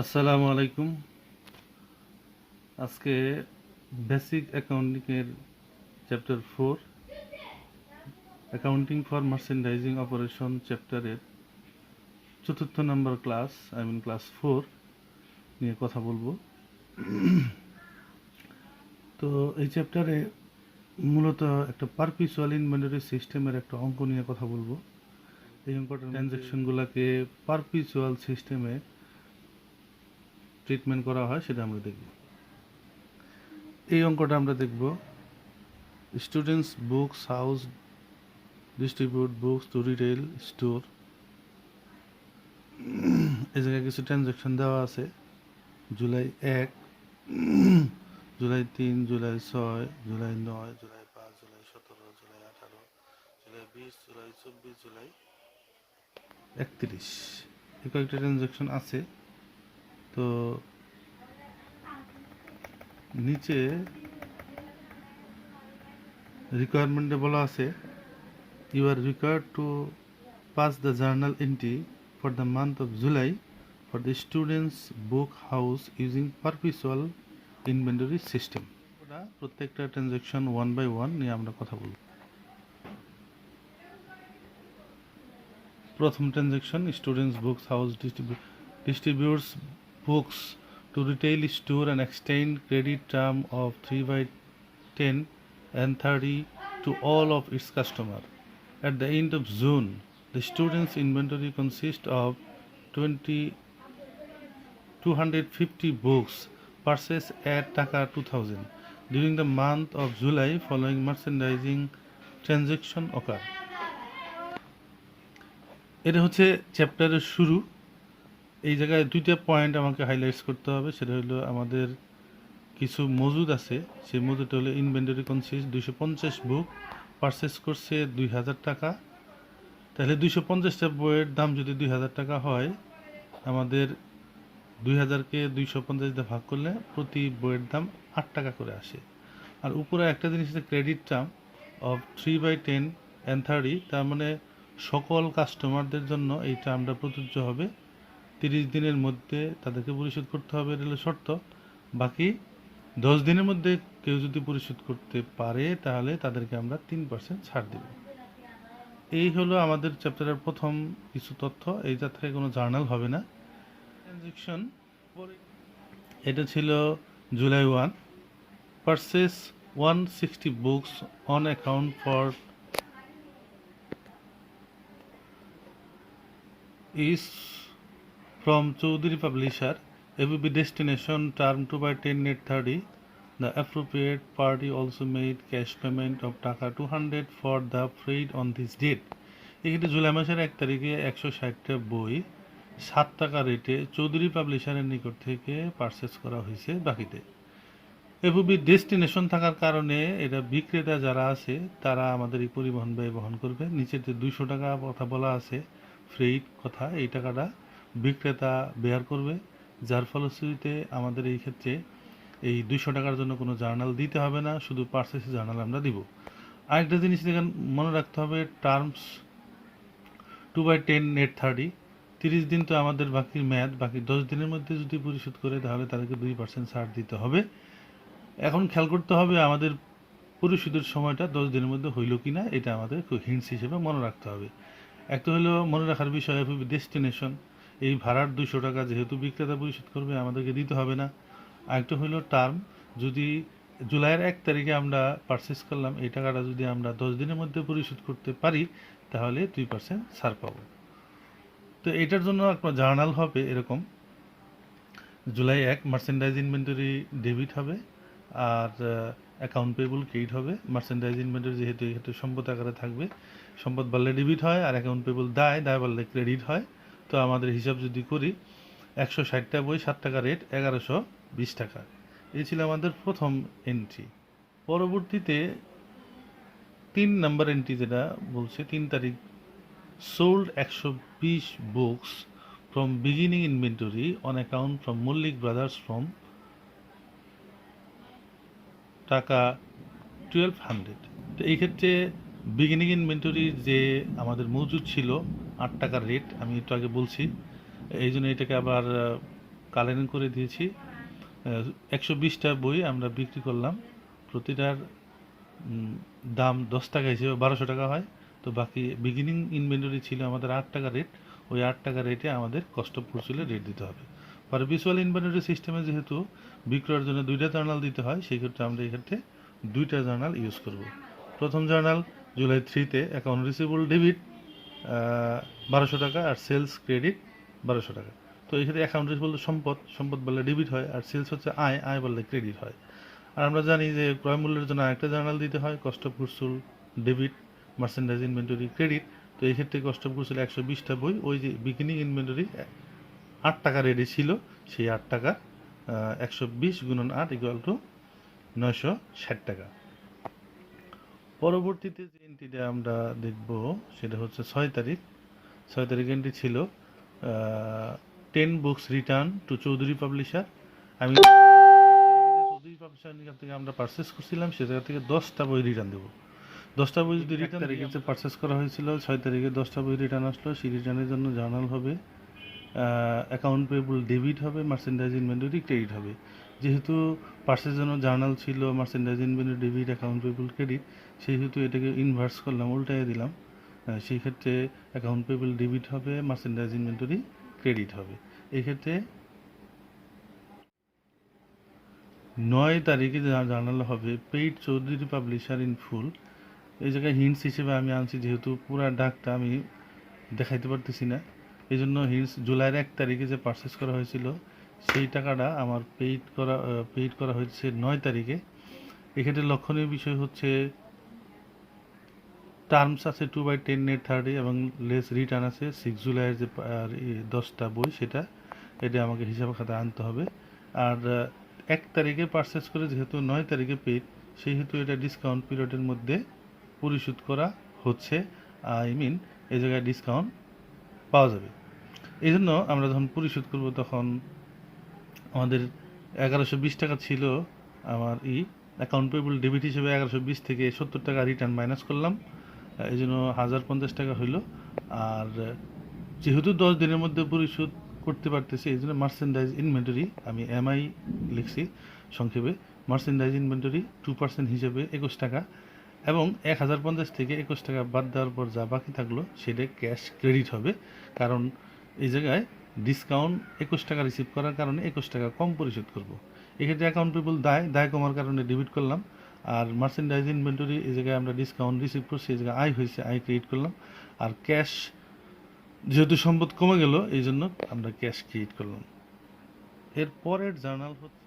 আসসালামু আলাইকুম। আজকে বেসিক অ্যাকাউন্টিংয়ের chapter 4 accounting for merchandising operation চ্যাপ্টারের 4th নম্বর ক্লাস ক্লাস 4 নিয়ে কথা বলবো। তো এই চ্যাপ্টারে মূলত একটা পারপিচুয়াল ইনভেন্টরি সিস্টেমের একটা অঙ্ক নিয়ে কথা বলবো। এই অঙ্কটার ট্রানজ্যাকশনগুলোকে পারপিচুয়াল সিস্টেমে ট্রিটমেন্ট করা হয় সেটা আমরা দেখব। এই অঙ্কটা আমরা দেখব students books house distribute books two retail store. এই জায়গায় কিছু ট্রানজ্যাকশন দেওয়া আছে। জুলাই 1, জুলাই 3, জুলাই 6, জুলাই 9, জুলাই 5, জুলাই 17, জুলাই 18, জুলাই 20, জুলাই 24, জুলাই 31 এই কয়েকটা ট্রানজ্যাকশন আছে। তো নিচে রিকোয়ারমেন্টে বলা আছে you are required to pass the journal entry for the month of July for the students book house using perpetual inventory system. প্রত্যেকটা ট্রানজ্যাকশন 1 by 1 নিয়ে আমরা কথা বলব। প্রথম transaction students books house distributes books to retail store and extend credit term of 3 by 10 and 30 to all of its customers. At the end of June, the students' inventory consists of 250 books purchased at Taka 2000. During the month of July, following merchandising transaction occur. এটা হচ্ছে চ্যাপ্টারের শুরু। এই জায়গায় দুইটা point আমাকে highlights করতে হবে। সেটা হলো আমাদের কিছু মজুদ আছে, সেই মজুদটা হলো ইনভেন্টরি কনসিস্ট 250 বুক পারচেস করছে 2000 টাকা। তাহলে 250টা বইয়ের দাম যদি 2000 টাকা হয়, আমাদের 2000কে 250 দিয়ে ভাগ করলে প্রতি বইয়ের দাম 8 টাকা করে আসে। আর উপরে একটা জিনিস আছে credit term of 3 by 10 and 30, তার মানে সকল কাস্টমারদের জন্য এই টার্মটা প্রযোজ্য হবে। 30 দিনের মধ্যে তাদেরকে পরিশোধ করতে হবে, এটা হলো শর্ত। বাকি 10 দিনের মধ্যে কেউ যদি পরিশোধ করতে পারে তাহলে তাদেরকে আমরা 3% ছাড় দেব। এই হলো আমাদের চ্যাপ্টারের প্রথম কিছু তথ্য। এই থেকে কোনো জার্নাল হবে না। ট্রানজ্যাকশন এটা ছিল July 1, purchase 160 books on account for is from Choudhury Publisher, ABB destination term 2 by 10 net 30. The appropriate party also made cash payment of Taka 200 for the freight on this date. এখানে জুলাই মাসের 1 তারিখে 160টা বই 7 টাকা রেটে চৌধুরী পাবলিশারের নিকট থেকে পারচেস করা হয়েছে বাকিতে। এভাবে ডেস্টিনেশন থাকার কারণে এটা বিক্রেতা যারা আছে তারা আমাদের এই পরিবহন ব্যয় বহন করবে। নিচের যে 200 টাকা কথা বলা আছে ফ্রেইট কথা, এই টাকাটা বিক্রেতা বেয়ার করবে, যার ফলশ্রুতিতে আমাদের এই ক্ষেত্রে এই 200 টাকার জন্য কোনো জার্নাল দিতে হবে না, শুধু পারচেসের জার্নাল আমরা দিব। আরেকটা জিনিস এখানে মনে রাখতে হবে, টার্মস 2 by 10 নেট 30, 30 দিন তো আমাদের বাকি মেয়াদ, বাকি 10 দিনের মধ্যে যদি পরিশোধ করে তাহলে তাদেরকে 2% ছাড় দিতে হবে। এখন খেয়াল করতে হবে আমাদের পরিশোধের সময়টা 10 দিনের মধ্যে হইল কি না, এটা আমাদের হিন্টস হিসেবে মনে রাখতে হবে। একটা হলো মনে রাখার বিষয় ডেস্টিনেশন, এই ভাড়ার 200 টাকা যেহেতু বিক্রেতা পরিশোধ করবে আমাদেরকে দিতে হবে না। আরেকটা হলো টার্ম, যদি জুলাইয়ের 1 তারিখে আমরা পারচেস করলাম, এই টাকাটা যদি আমরা 10 দিনের মধ্যে পরিশোধ করতে পারি তাহলে 2% ছাড় পাবো। তো এটার জন্য আপনার জার্নাল হবে এরকম, জুলাই 1 মার্চেন্ডাইজ ইনভেন্টরি ডেবিট হবে আর অ্যাকাউন্ট পেবল ক্রেডিট হবে। মার্চেন্ডাইজ ইনভেন্টরি যেহেতু এক্ষেত্রে সম্পদ আকারে থাকবে, সম্পদ বাড়লে ডেবিট হয় আর অ্যাকাউন্ট পেবল দায় বাড়লে ক্রেডিট হয়। তো আমাদের হিসাব যদি করি 160টা বই 7 টাকা রেট 1120 টাকা। এই ছিল আমাদের প্রথম এন্ট্রি। পরবর্তীতে 3 নম্বর এন্ট্রি যেটা বলছে 3 তারিখ, sold 120 books from beginning inventory on account from Mallick brothers from taka 1200। তো এই ক্ষেত্রে বিগিনিং ইনভেন্টরির যে আমাদের মজুদ ছিল 8 টাকার রেট, আমি একটু আগে বলছি, এই জন্য এটাকে আবার কালারিং করে দিয়েছি। 120টা বই আমরা বিক্রি করলাম, প্রতিটার দাম 10 টাকা হিসেবে 1200 টাকা হয়। তো বাকি বিগিনিং ইনভেন্টরি ছিল আমাদের 8 টাকা রেট, ওই 8 টাকা রেটে আমাদের কস্ট অফ গুডস সোল্ডের রেট দিতে হবে। পরে ভিজুয়াল ইনভেন্টরি সিস্টেমে যেহেতু বিক্রয়ের জন্য 2টা জার্নাল দিতে হয়, সেই ক্ষেত্রে আমরা এই ক্ষেত্রে 2টা জার্নাল ইউজ করব। প্রথম জার্নাল জুলাই 3-তে অ্যাকাউন্ট রিসিভেবল ডেবিট 1200 টাকা আর সেলস ক্রেডিট 1200 টাকা। তো এই ক্ষেত্রে অ্যাকাউন্ট রিসিভেবল সম্পদ বললে ডেবিট হয়, আর সেলস হচ্ছে আয় বললে ক্রেডিট হয়। আর আমরা জানি যে ক্রয় মূল্যের জন্য আরেকটা জার্নাল দিতে হয়, cost of goods sold debit merchandise inventory credit. তো এই ক্ষেত্রে কস্ট অফ গুডস সোল্ড 120টা বই, ওই যে বিগিনিং ইনভেন্টরি 8 টাকা রেটে ছিল, সেই 8 টাকা 120 গুণন 8 ইকুয়াল টু 960 টাকা। পরবর্তীতে যে এন্ট্রিটা আমরা দেখব সেটা হচ্ছে 6 তারিখ। 6 তারিখ এন্ট্রি ছিল 10 books return to Chowdhury publisher. আমি চৌধুরী পাবলিশার থেকে আমরা পারচেস করছিলাম, সে জায়গা থেকে 10টা বই রিটার্ন দেবো। 10টা বই যদি রিটার্ন তারিখে যে পারচেস করা হয়েছিল 6 তারিখে 10টা বই রিটার্ন আসলো, সেই রিটার্নের জন্য জার্নাল হবে, অ্যাকাউন্ট পেয়েবল ডেবিট হবে, মার্চেন্ডাইজ ইনভেন্টরি ক্রেডিট হবে। যেহেতু পার্সের জন্য জার্নাল ছিল merchandise inventory debit account payable credit, সেহেতু এটাকে ইনভার্স করলাম, উল্টাইয়ে দিলাম। সেই ক্ষেত্রে অ্যাকাউন্ট পেয়েবল ডেবিট হবে, মার্চেন্ডাইজ ইনভেন্টরি ক্রেডিট হবে। এই ক্ষেত্রে 9 তারিখে জার্নাল হবে paid Chowdhury publisher in full. এই জায়গায় হিন্টস হিসেবে আমি আনছি, যেহেতু পুরা ডাকটা আমি দেখাইতে পারতেছি না, এই জন্য হিন্টস জুলাইয়ের 1 তারিখে যে পারচেস করা হয়েছিল সেই টাকাটা আমার পেইড করা হয়েছে 9 তারিখে। এক্ষেত্রে লক্ষণীয় বিষয় হচ্ছে টার্মস আছে 2/10 নেট 30 এবং লেস রিটার্ন আছে 6 জুলাইয়ের যে 10টা বই, এটা আমাকে হিসাব খাতে আনতে হবে। আর 1 তারিখে পারচেস করে যেহেতু 9 তারিখে পেইড, সেহেতু এটা ডিসকাউন্ট পিরিয়ডের মধ্যে পরিশোধ করা হচ্ছে, এই জায়গায় ডিসকাউন্ট পাওয়া যাবে। এই জন্য আমরা যখন পরিশোধ করব তখন আমাদের 1120 টাকা ছিল আমার অ্যাকাউন্ট পেয়েবল ডেবিট হিসেবে 1120 থেকে 70 টাকা রিটার্ন মাইনাস করলাম, এই জন্য 1050 টাকা হইল। আর যেহেতু 10 দিনের মধ্যে পরিশোধ করতে পারতেছি, এই জন্য মার্চেন্ডাইজ ইনভেন্টরি আমি এমআই লিখছি সংক্ষেপে। মার্চেন্ডাইজ ইনভেন্টরি 2% হিসেবে 21 টাকা, এবং 1050 থেকে 21 টাকা বাদ দেওয়ার পর যা বাকি থাকলো সেটা ক্যাশ ক্রেডিট হবে, কারণ এই জায়গায় ডিসকাউন্ট 21 টাকা রিসিভ করার কারণে 21 টাকা কম পরিশোধ করব। এক্ষেত্রে অ্যাকাউন্ট পেয়েবল দায় কমার কারণে ডেবিট করলাম, আর মার্চেন্ডাইজ ইনভেন্টরি এই জায়গায় আমরা ডিসকাউন্ট রিসিভ করছি, এই জায়গায় আয় হয়েছে, আয় ক্রেডিট করলাম। আর ক্যাশ যেহেতু সম্পদ কমে গেল, এই জন্য আমরা ক্যাশ ক্রেডিট করলাম। এর পরের জার্নাল হচ্ছে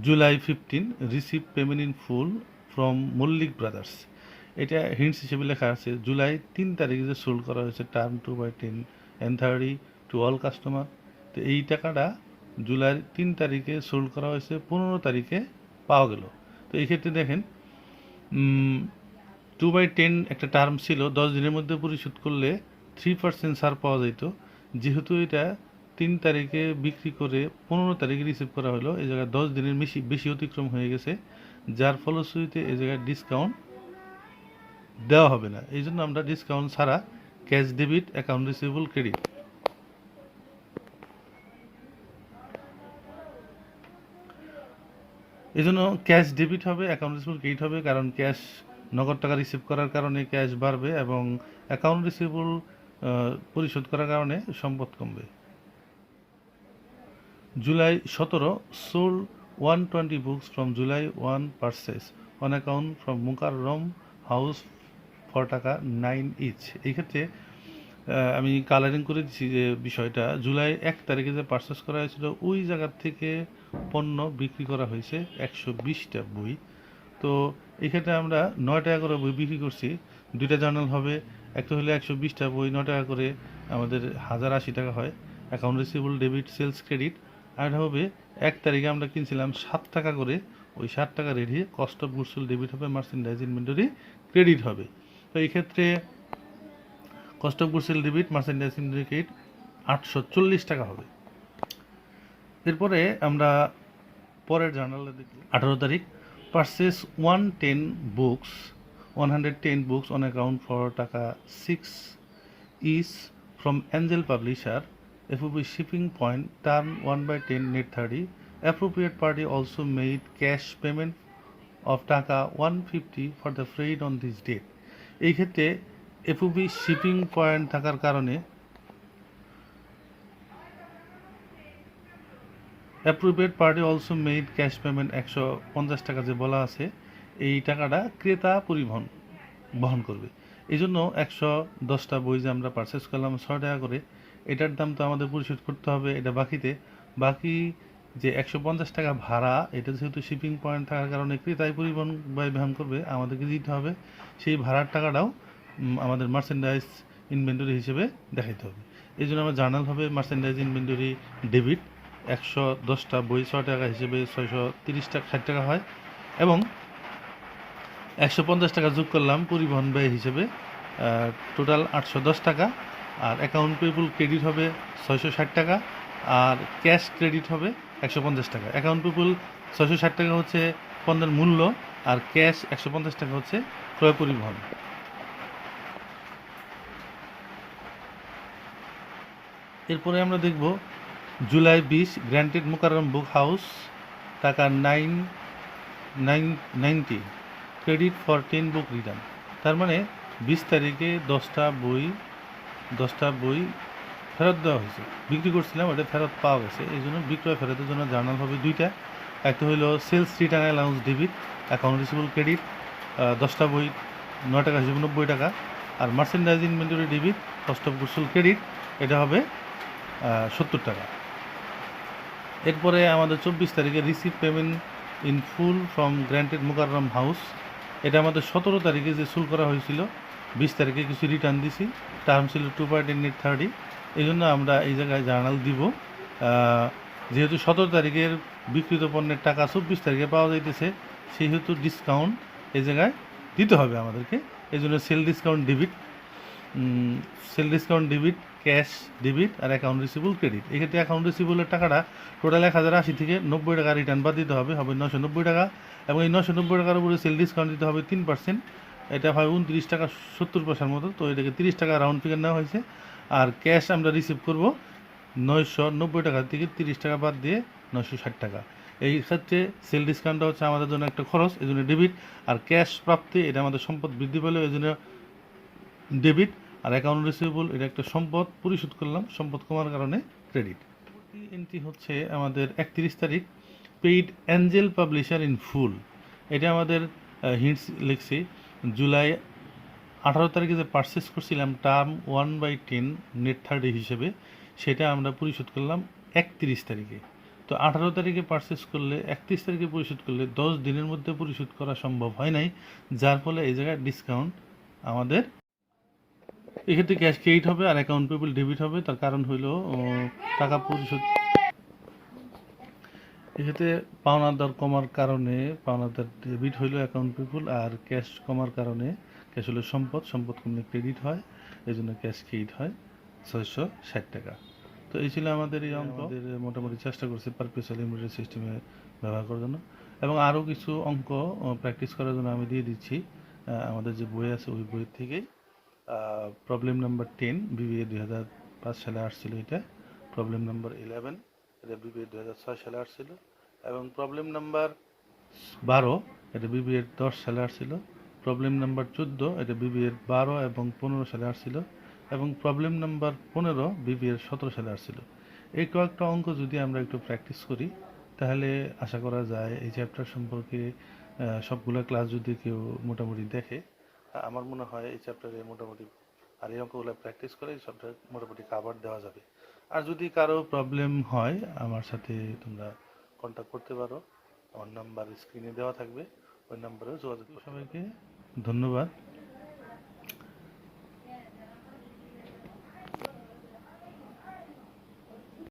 July 15 receive payment in full from Mallick brothers. এটা হিন্টস হিসেবে লেখা আছে জুলাই 3 তারিখে যে সোল্ড করা হয়েছে term 2/10 N30 to all customer. তো এই টাকাটা জুলাই 3 তারিখে সোল্ড করা হয়েছে, 15 তারিখে পাওয়া গেল। তো এই ক্ষেত্রে দেখেন 2/10 একটা টার্ম ছিল, 10 দিনের মধ্যে পরিশোধ করলে 3% ছাড় পাওয়া যেত। যেহেতু এটা 3 তারিখে বিক্রি করে 15 তারিখে রিসিভ করা হলো, এই জায়গায় 10 দিনের বেশি অতিক্রম হয়ে গেছে, যার ফলশ্রুতিতে এই জায়গায় ডিসকাউন্ট দেওয়া হবে না। এই জন্য আমরা ডিসকাউন্ট ছাড়া cash debit account receivable credit. এই জন্য ক্যাশ ডেবিট হবে, অ্যাকাউন্ট রিসিভেবল ক্রেডিট হবে, কারণ ক্যাশ নগদ টাকা রিসিভ করার কারণে ক্যাশ বাড়বে এবং অ্যাকাউন্ট রিসিভেবল পরিশোধ করার কারণে সম্পদ কমবে। July 17 sold 120 books from July 1 purchase on account from Mukarram house for টাকা 9 ইচ। এই ক্ষেত্রে আমি কালারিং করে দিচ্ছি যে বিষয়টা জুলাই 1 তারিখে যে পারচেস করা হয়েছিল ওই জায়গার থেকে পণ্য বিক্রি করা হয়েছে 120টা বই। তো এক্ষেত্রে আমরা 9 টাকা করে বই বিক্রি করছি। 2টা জার্নাল হবে, একটা হলে 120টা বই 9 টাকা করে আমাদের 1080 টাকা হয়, account receivable debit sales credit. আর হবে 1 তারিখে আমরা কিনছিলাম 7 টাকা করে, ওই 7 টাকা ready cost of goods sold debit হবে, মার্চেন্ডাইজ ইনভেন্টরি ক্রেডিট হবে। তো এই ক্ষেত্রে cost of goods sold debit merchandise inventory credit 840 টাকা হবে। এরপরে আমরা পরের জার্নালে দেখি 18 তারিখ purchase 110 books on account for taka 6 each from Angel publisher. FOB shipping point term 1/10 net 30. Appropriate party also made cash payment of টাকা 150 for the freight on this date. এই ক্ষেত্রে FOB শিপিং পয়েন্ট থাকার কারণে appropriate party also made cash payment 150 টাকা যে বলা আছে এই টাকাটা ক্রেতা বহন করবে। এই জন্য 110টা বই যে আমরা পারচেস করলাম 6 টাকা করে, এটার দাম তো আমাদের পরিশোধ করতে হবে, এটা বাকি যে 150 টাকা ভাড়া, এটা যেহেতু শিপিং পয়েন্ট থাকার কারণে ক্রেতাই বহন করবে, আমাদেরকে দিতে হবে। সেই ভাড়ার টাকাটাও আমাদের মার্চেন্ডাইজ ইনভেন্টরি হিসেবে দেখাইতে হবে। এই জন্য আমার জার্নাল হবে মার্চেন্ডাইজ ইনভেন্টরি ডেবিট 110টা বই 6 টাকা হিসেবে 630 টাকা 60 টাকা হয়, এবং 150 টাকা যোগ করলাম পরিবহন ব্যয় হিসেবে, টোটাল 810 টাকা। আর অ্যাকাউন্ট পেবল ক্রেডিট হবে 660 টাকা, আর ক্যাশ ক্রেডিট হবে 150 টাকা। অ্যাকাউন্ট পেবল 660 টাকা হচ্ছে পণ্যের মূল্য, আর ক্যাশ 150 টাকা হচ্ছে ক্রয় পরিবহন। এরপরে আমরা দেখব July 20 granted Mokarram book house taka 990 credit for 10 book return. তার মানে 20 তারিখে 10টা বই ফেরত দেওয়া হয়েছে, বিক্রি করছিলাম, ওটা ফেরত পাওয়া গেছে। এই জন্য বিক্রয় ফেরতের জন্য জার্নাল হবে 2টা। একটা হলো sales return allowance debit account receivable credit 10টা বই 9 টাকা হিসেবে 90 টাকা, আর merchandise inventory debit cost of goods sold credit এটা হবে 70 টাকা। এরপরে আমাদের 24 তারিখে receive payment in full from granted Mokarram house, এটা আমাদের 17 তারিখে যে শুরু করা হয়েছিল, 20 তারিখে কিছু রিটার্ন দিছি, টার্ম ছিল 2/10 net 30। এই জন্য আমরা এই জায়গায় জার্নাল দিব। যেহেতু 17 তারিখের বিক্রিত পণ্যের টাকা 24 তারিখে পাওয়া যাইতেছে, সেহেতু ডিসকাউন্ট এই জায়গায় দিতে হবে আমাদেরকে। এই জন্য sale discount debit cash debit আর অ্যাকাউন্ট রিসিভেবল ক্রেডিট। এক্ষেত্রে অ্যাকাউন্ট রিসিভেবলের টাকাটা টোটাল 1080 থেকে 90 টাকা রিটার্ন বাদ দিতে হবে 990 টাকা, এবং এই 990 টাকার উপরে সেল ডিসকাউন্ট দিতে হবে 3%, এটা হয় 29 টাকা 70 পয়সার মতো। তো এটাকে 30 টাকা রাউন্ড ফিগার নেওয়া হয়েছে। আর ক্যাশ আমরা রিসিভ করব 990 টাকা থেকে 30 টাকা বাদ দিয়ে 960 টাকা। এই ক্ষেত্রে সেল ডিসকাউন্টটা হচ্ছে আমাদের জন্য একটা খরচ, এই জন্য ডেবিট। আর ক্যাশ প্রাপ্তি এটা আমাদের সম্পদ বৃদ্ধি পেল, এই জন্য ডেবিট। আর অ্যাকাউন্ট রিসিভেবল এটা একটা সম্পদ পরিশোধ করলাম, সম্পদ কমার কারণে ক্রেডিট। এন্ট্রি হচ্ছে আমাদের 31 তারিখ paid Angel publisher in full, এটা আমাদের হিন্টস লিখছি। জুলাই 18 তারিখে যে পারচেস করছিলাম টার্ম 1/10 net 30 হিসেবে, সেটা আমরা পরিশোধ করলাম 31 তারিখে। তো 18 তারিখে পারচেস করলে 31 তারিখে পরিশোধ করলে 10 দিনের মধ্যে পরিশোধ করা সম্ভব হয় নাই, যার ফলে এই জায়গায় ডিসকাউন্ট আমাদের এক্ষেত্রে ক্যাশ ক্রেডিট হবে আর অ্যাকাউন্ট পেবল ডেবিট হবে। তার কারণ হইল টাকা পরিশোধ, এক্ষেত্রে পাওনার দর কমার কারণে পাওনার দর ডেবিট হইল অ্যাকাউন্ট পেবল, আর ক্যাশ কমার কারণে ক্যাশ হলো সম্পদ কমলে ক্রেডিট হয়, এই জন্য ক্যাশ ক্রেডিট হয় 660 টাকা। তো এই ছিল আমাদের এই অঙ্ক। মোটামুটি চেষ্টা করছি পারপেচুয়াল ইমিডিয়েট সিস্টেমে ব্যবহার করার জন্য, এবং আরও কিছু অঙ্ক প্র্যাকটিস করার জন্য আমি দিয়ে দিচ্ছি আমাদের যে বই আছে ওই বই থেকেই। প্রবলেম নাম্বার 10 বিবিএ 2005 সালে আসছিল, এটা প্রবলেম নাম্বার 11 এটা বিবিএ 2006 সালে আসছিল, এবং প্রবলেম নাম্বার 12 এটা বিবিএ 10 সালে আসছিল, প্রবলেম নাম্বার 14 এটা বিবিএ 12 এবং 15 সালে আসছিল, এবং প্রবলেম নাম্বার 15 বিবিএ 17 সালে আসছিল। এই কয়েকটা অঙ্ক যদি আমরা একটু প্র্যাকটিস করি, তাহলে আশা করা যায় এই চ্যাপ্টার সম্পর্কে সবগুলো ক্লাস যদি কেউ মোটামুটি দেখে, আমার মনে হয় এই চ্যাপ্টারে মোটামুটি আর এই অঙ্কগুলো প্র্যাকটিস করে এই চ্যাপ্টার মোটামুটি কাভার দেওয়া যাবে। আর যদি কারো প্রবলেম হয় আমার সাথে তোমরা কন্ট্যাক্ট করতে পারো, আমার নাম্বার স্ক্রিনে দেওয়া থাকবে, ওই নাম্বারেও যোগাযোগ। সবাইকে ধন্যবাদ।